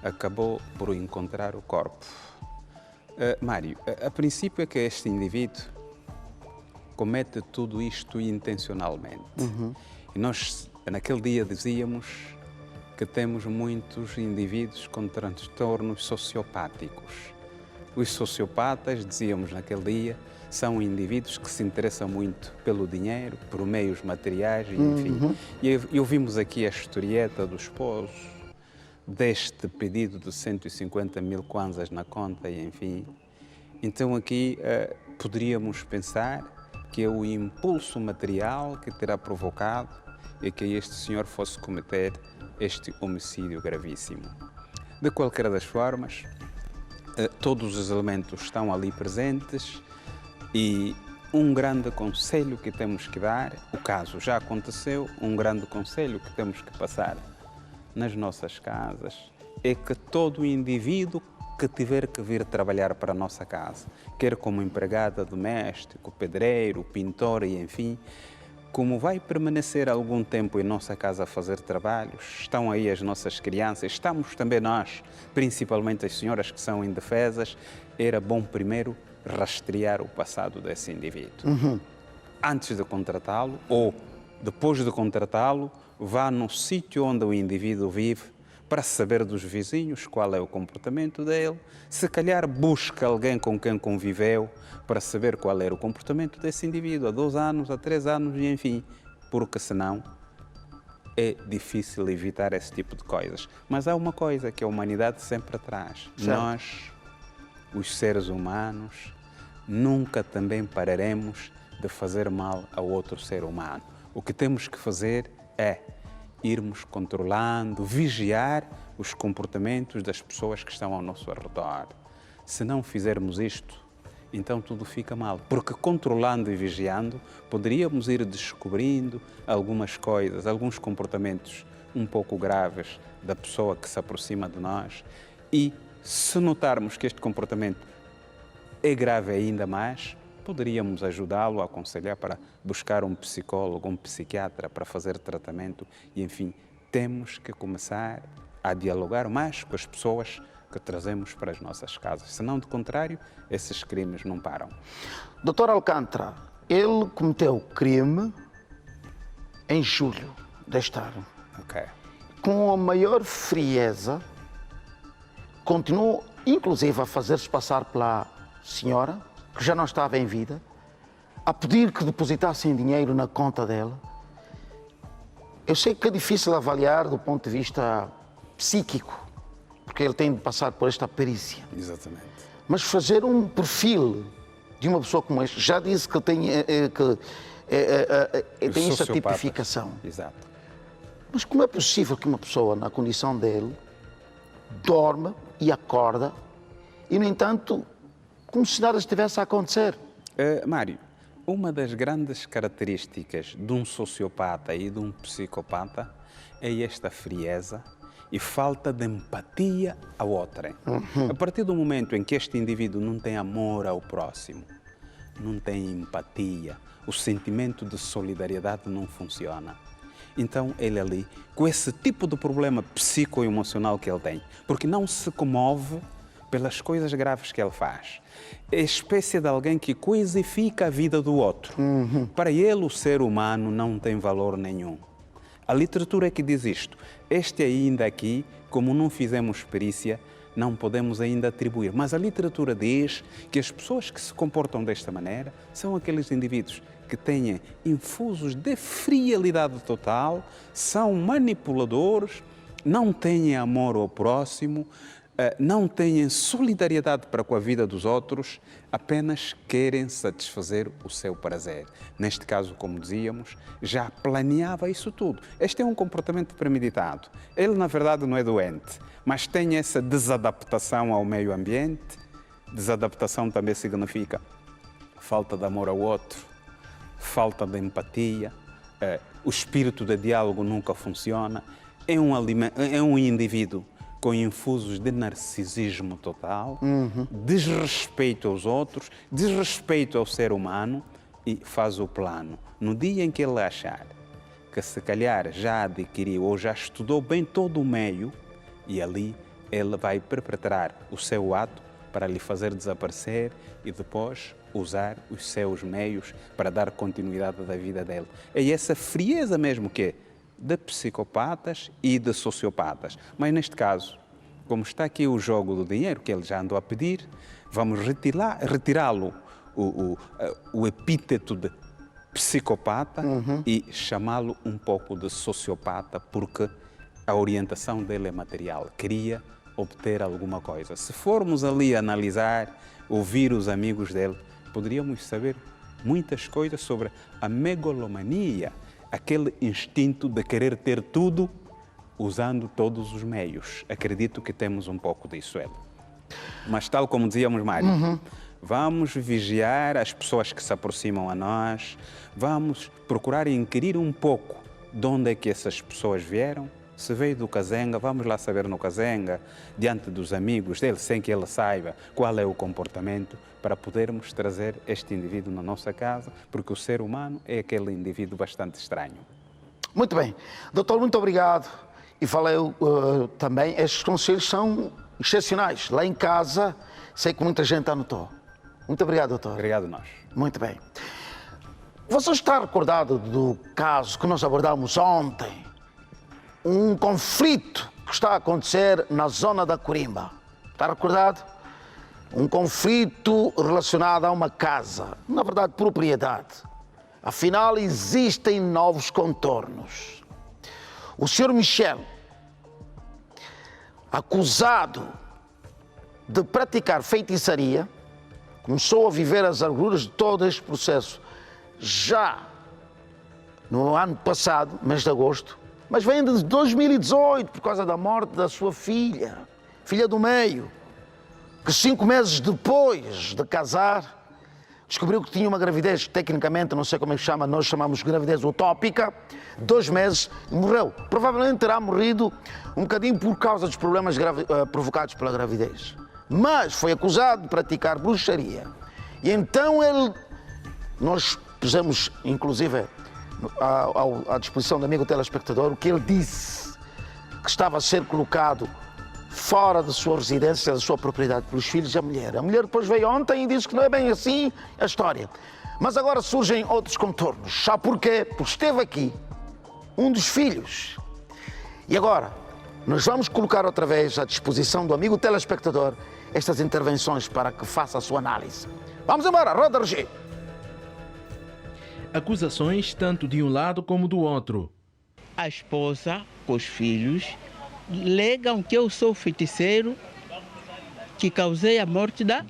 acabou por encontrar o corpo. Mário, a princípio é que este indivíduo comete tudo isto intencionalmente. E nós, naquele dia, dizíamos que temos muitos indivíduos com transtornos sociopáticos. Os sociopatas, dizíamos naquele dia, são indivíduos que se interessam muito pelo dinheiro, por meios materiais, enfim. E ouvimos aqui a historieta do esposo, deste pedido de 150 mil kwanzas na conta, e enfim. Então aqui poderíamos pensar que é o impulso material que terá provocado e que este senhor fosse cometer este homicídio gravíssimo. De qualquer das formas, todos os elementos estão ali presentes e um grande conselho que temos que dar, o caso já aconteceu, um grande conselho que temos que passar nas nossas casas é que todo indivíduo que tiver que vir trabalhar para a nossa casa, quer como empregada doméstico, pedreiro, pintor e enfim, como vai permanecer algum tempo em nossa casa a fazer trabalhos, estão aí as nossas crianças, estamos também nós, principalmente as senhoras que são indefesas, era bom primeiro rastrear o passado desse indivíduo. Antes de contratá-lo ou depois de contratá-lo, vá no sítio onde o indivíduo vive para saber dos vizinhos qual é o comportamento dele. Se calhar busca alguém com quem conviveu para saber qual era o comportamento desse indivíduo há 2 anos, há 3 anos e enfim, porque senão é difícil evitar esse tipo de coisas. Mas há uma coisa que a humanidade sempre traz. Certo. Nós, os seres humanos, nunca também pararemos de fazer mal a outro ser humano. O que temos que fazer é irmos controlando, vigiar os comportamentos das pessoas que estão ao nosso redor. Se não fizermos isto, então tudo fica mal. Porque controlando e vigiando, poderíamos ir descobrindo algumas coisas, alguns comportamentos um pouco graves da pessoa que se aproxima de nós e, se notarmos que este comportamento é grave ainda mais, poderíamos ajudá-lo, aconselhar para buscar um psicólogo, um psiquiatra para fazer tratamento e, enfim, temos que começar a dialogar mais com as pessoas que trazemos para as nossas casas. Senão, de contrário, esses crimes não param. Doutor Alcântara, ele cometeu crime em julho deste ano. Ok. Com a maior frieza, continuou, inclusive, a fazer-se passar pela senhora, que já não estava em vida, a pedir que depositassem dinheiro na conta dela. Eu sei que é difícil avaliar do ponto de vista psíquico, porque ele tem de passar por esta perícia. Exatamente. Mas fazer um perfil de uma pessoa como esta, já disse que tem, tem esta tipificação. Exato. Mas como é possível que uma pessoa, na condição dele, dorme e acorda e, no entanto, como se nada estivesse a acontecer? Mário, uma das grandes características de um sociopata e de um psicopata é esta frieza e falta de empatia ao outrem. A partir do momento em que este indivíduo não tem amor ao próximo, não tem empatia, o sentimento de solidariedade não funciona. Então ele ali, com esse tipo de problema psicoemocional que ele tem, porque não se comove pelas coisas graves que ele faz. É espécie de alguém que coisifica a vida do outro. Para ele, o ser humano não tem valor nenhum. A literatura é que diz isto. Este ainda aqui, como não fizemos perícia, não podemos ainda atribuir. Mas a literatura diz que as pessoas que se comportam desta maneira são aqueles indivíduos que têm infusos de frialdade total, são manipuladores, não têm amor ao próximo, não têm solidariedade para com a vida dos outros, apenas querem satisfazer o seu prazer. Neste caso, como dizíamos, já planeava isso tudo. Este é um comportamento premeditado. Ele, na verdade, não é doente, mas tem essa desadaptação ao meio ambiente. Desadaptação também significa falta de amor ao outro, falta de empatia, o espírito de diálogo nunca funciona. É um indivíduo com infusos de narcisismo total, desrespeito aos outros, desrespeito ao ser humano e faz o plano. No dia em que ele achar que se calhar já adquiriu ou já estudou bem todo o meio, e ali ele vai perpetrar o seu ato para lhe fazer desaparecer e depois usar os seus meios para dar continuidade da vida dele. É essa frieza mesmo que é de psicopatas e de sociopatas. Mas neste caso, como está aqui o jogo do dinheiro que ele já andou a pedir, vamos retirá-lo o epíteto de psicopata e chamá-lo um pouco de sociopata, porque a orientação dele é material, queria obter alguma coisa. Se formos ali analisar, ouvir os amigos dele, poderíamos saber muitas coisas sobre a megalomania, aquele instinto de querer ter tudo usando todos os meios. Acredito que temos um pouco disso, ele. Mas tal como dizíamos, Mário, vamos vigiar as pessoas que se aproximam a nós, vamos procurar inquirir um pouco de onde é que essas pessoas vieram. Se veio do Kazenga, vamos lá saber no Kazenga, diante dos amigos dele, sem que ele saiba qual é o comportamento, para podermos trazer este indivíduo na nossa casa, porque o ser humano é aquele indivíduo bastante estranho. Muito bem. Doutor, muito obrigado. E falei também, estes conselhos são excepcionais. Lá em casa, sei que muita gente anotou. Muito obrigado, doutor. Obrigado, nós. Muito bem. Você está recordado do caso que nós abordámos ontem? Um conflito que está a acontecer na zona da Corimba. Está recordado? Um conflito relacionado a uma casa, na verdade, propriedade. Afinal, existem novos contornos. O senhor Michel, acusado de praticar feitiçaria, começou a viver as agruras de todo este processo já no ano passado, mês de agosto, mas vem de 2018 por causa da morte da sua filha do meio, que 5 meses depois de casar, descobriu que tinha uma gravidez, tecnicamente, não sei como é que chama, nós chamamos de gravidez utópica, 2 meses, e morreu. Provavelmente terá morrido um bocadinho por causa dos problemas provocados pela gravidez. Mas foi acusado de praticar bruxaria. E então nós pusemos, inclusive, à disposição do amigo telespectador, o que ele disse, que estava a ser colocado fora da sua residência, da sua propriedade, pelos filhos da mulher. A mulher depois veio ontem e disse que não é bem assim a história. Mas agora surgem outros contornos. Sabe porquê? Porque esteve aqui um dos filhos. E agora, nós vamos colocar outra vez à disposição do amigo telespectador estas intervenções para que faça a sua análise. Vamos embora, roda, Roger. Acusações tanto de um lado como do outro. A esposa com os filhos alegam que eu sou feiticeiro, que causei a morte da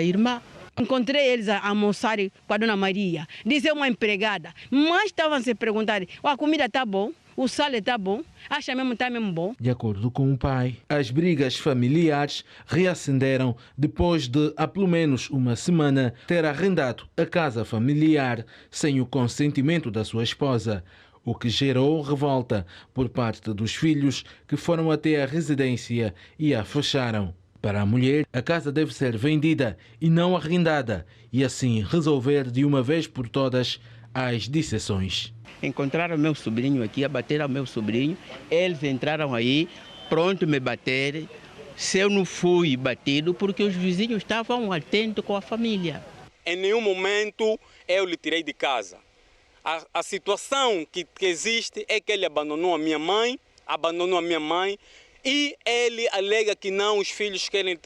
irmã. Encontrei eles a almoçar com a dona Maria. Dizer uma empregada. Mas estavam a se perguntar, a comida está bom? O sal está bom? Acha mesmo que está mesmo bom? De acordo com o pai, as brigas familiares reacenderam depois de, há pelo menos uma semana, ter arrendado a casa familiar sem o consentimento da sua esposa, o que gerou revolta por parte dos filhos que foram até a residência e a fecharam. Para a mulher, a casa deve ser vendida e não arrendada e assim resolver de uma vez por todas as dissensões. Encontraram meu sobrinho aqui, abateram meu sobrinho. Eles entraram aí, pronto me bater. Se eu não fui batido, porque os vizinhos estavam atentos com a família. Em nenhum momento eu lhe tirei de casa. A situação que existe é que ele abandonou a minha mãe e ele alega que não, os filhos querem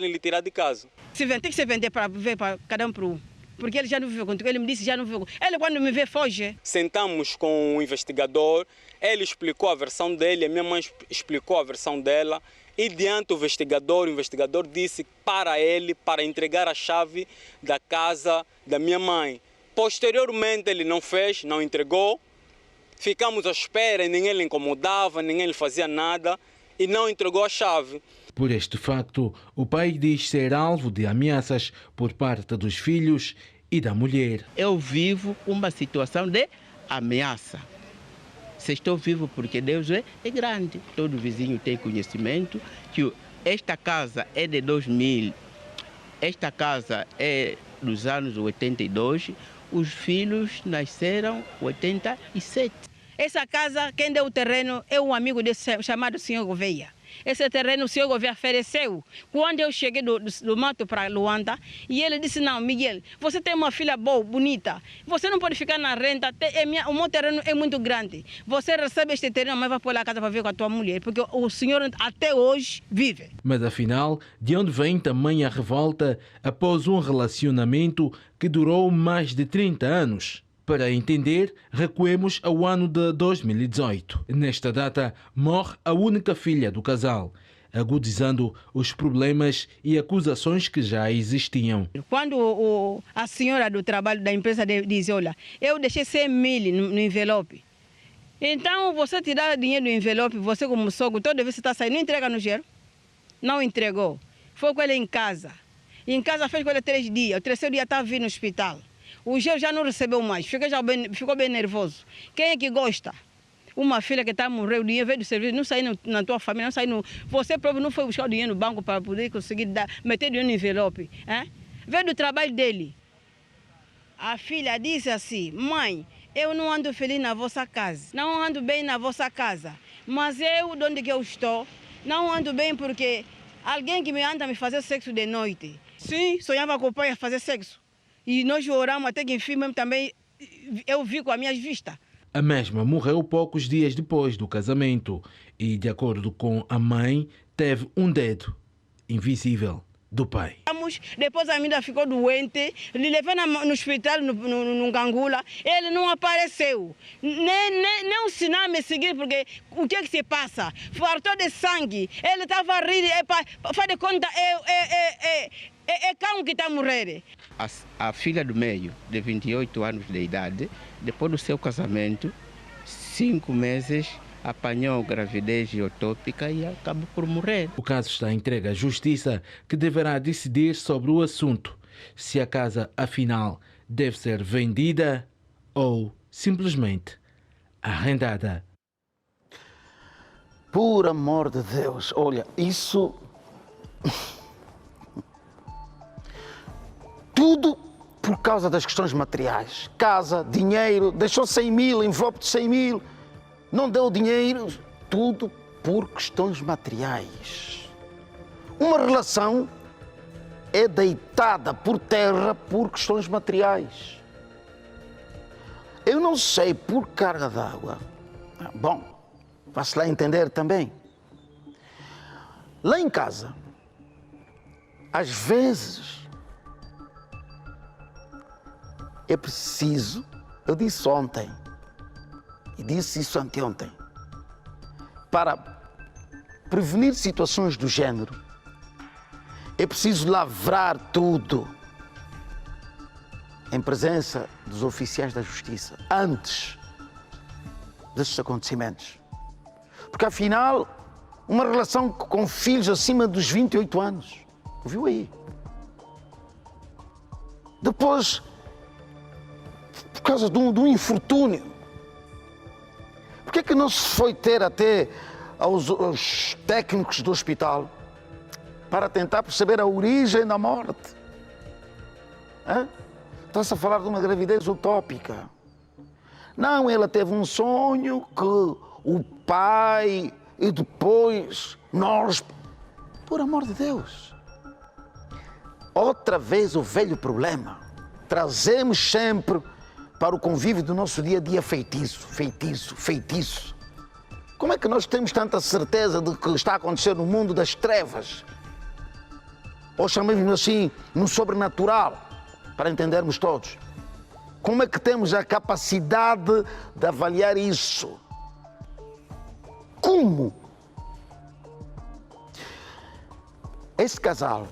lhe tirar de casa. Tem que se vender para viver para cada um para um. Porque ele já não viveu contigo, ele me disse já não viveu. Ele quando me vê foge. Sentamos com o investigador, ele explicou a versão dele, a minha mãe explicou a versão dela. E diante do investigador, o investigador disse para ele para entregar a chave da casa da minha mãe. Posteriormente ele não fez, não entregou. Ficamos à espera e ninguém lhe incomodava, ninguém lhe fazia nada e não entregou a chave. Por este facto, o pai diz ser alvo de ameaças por parte dos filhos e da mulher. Eu vivo uma situação de ameaça. Se estou vivo porque Deus é grande. Todo vizinho tem conhecimento que esta casa é de 2000. Esta casa é dos anos 82. Os filhos nasceram em 87. Essa casa, quem deu o terreno é um amigo desse chamado Senhor Gouveia. Esse terreno o Senhor Gouveia ofereceu. Quando eu cheguei do mato para Luanda, e ele disse, não, Miguel, você tem uma filha boa, bonita, você não pode ficar na renda, o meu terreno é muito grande. Você recebe este terreno, mas vai pôr lá a casa para ver com a tua mulher, porque o senhor até hoje vive. Mas afinal, de onde vem tamanha revolta após um relacionamento que durou mais de 30 anos? Para entender, recuemos ao ano de 2018. Nesta data, morre a única filha do casal, agudizando os problemas e acusações que já existiam. Quando a senhora do trabalho da empresa diz, olha, eu deixei 100 mil no envelope. Então, você tirar dinheiro do envelope, você como sogro, toda vez que está saindo, não entrega no dinheiro? Não entregou. Foi com ele em casa. Em casa fez com ele 3 dias. O terceiro dia estava vindo no hospital. O Geo já não recebeu mais, ficou bem nervoso. Quem é que gosta? Uma filha que está a morrer, o dinheiro veio do serviço, não saiu na tua família, não saiu você próprio não foi buscar o dinheiro no banco para poder conseguir meter dinheiro no envelope. Hein? Veio do trabalho dele. A filha disse assim, mãe, eu não ando feliz na vossa casa, não ando bem na vossa casa, mas eu, de onde que eu estou, não ando bem porque alguém que me anda a me fazer sexo de noite. Sim, sonhava com o pai a fazer sexo. E nós oramos até que enfim mesmo também eu vi com as minhas vistas. A mesma morreu poucos dias depois do casamento e, de acordo com a mãe, teve um dedo invisível do pai. Depois a menina ficou doente, lhe levou no hospital, no Gangula, ele não apareceu. Nem um sinal a me seguir, porque o que é que se passa? Fartou de sangue, ele estava a rir, faz de conta, é cão que está a morrer. A filha do meio, de 28 anos de idade, depois do seu casamento, 5 meses, apanhou gravidez ectópica e acabou por morrer. O caso está entregue à Justiça, que deverá decidir sobre o assunto, se a casa, afinal, deve ser vendida ou simplesmente arrendada. Por amor de Deus, olha, isso... Tudo por causa das questões materiais. Casa, dinheiro, deixou 100 mil, envelope de 100 mil, não deu dinheiro, tudo por questões materiais. Uma relação é deitada por terra por questões materiais. Eu não sei por carga d'água. Bom, vai-se lá entender também. Lá em casa, às vezes, é preciso, eu disse ontem, e disse isso anteontem, para prevenir situações do género, é preciso lavrar tudo. em presença dos oficiais da justiça, antes desses acontecimentos. Porque, afinal, uma relação com filhos acima dos 28 anos, ouviu aí? Depois, por causa de um infortúnio, por que é que não se foi ter até aos técnicos do hospital para tentar perceber a origem da morte? Está-se a falar de uma gravidez utópica. Não, ela teve um sonho que o pai e depois nós... Por amor de Deus. Outra vez o velho problema. Trazemos sempre para o convívio do nosso dia a dia feitiço. Como é que nós temos tanta certeza de que está a acontecer no mundo das trevas? Ou chamemos assim, no sobrenatural, para entendermos todos. Como é que temos a capacidade de avaliar isso? Como? Este casal,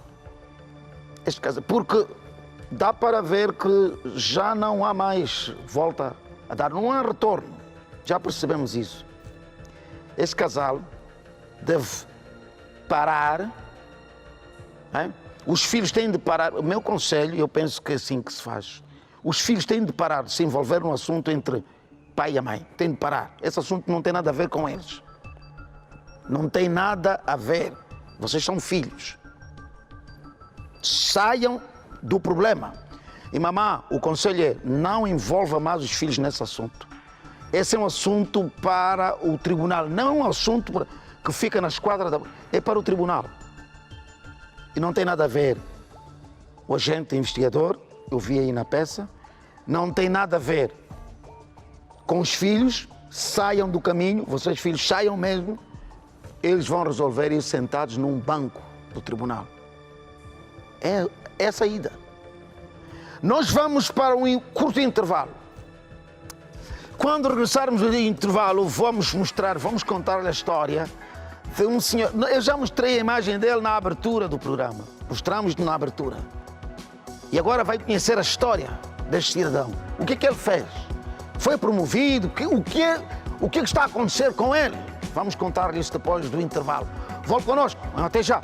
porque dá para ver que já não há mais volta a dar, não há retorno, já percebemos isso. Este casal deve parar, os filhos têm de parar, o meu conselho, eu penso que é assim que se faz, os filhos têm de parar de se envolver num assunto entre pai e a mãe, têm de parar, esse assunto não tem nada a ver com eles, não tem nada a ver, vocês são filhos, saiam do problema. E mamã, o conselho é, não envolva mais os filhos nesse assunto. Esse é um assunto para o tribunal, não é um assunto que fica na esquadra, é para o tribunal. E não tem nada a ver, o agente investigador, eu vi aí na peça, não tem nada a ver com os filhos, saiam do caminho, vocês filhos saiam mesmo, eles vão resolver isso sentados num banco do tribunal. É a saída. Nós vamos para um curto intervalo. Quando regressarmos do intervalo, vamos contar a história de um senhor. Eu já mostrei a imagem dele na abertura do programa. Mostramos na abertura. E agora vai conhecer a história deste cidadão. O que é que ele fez? Foi promovido? O que está a acontecer com ele? Vamos contar-lhe isso depois do intervalo. Volte connosco. Até já.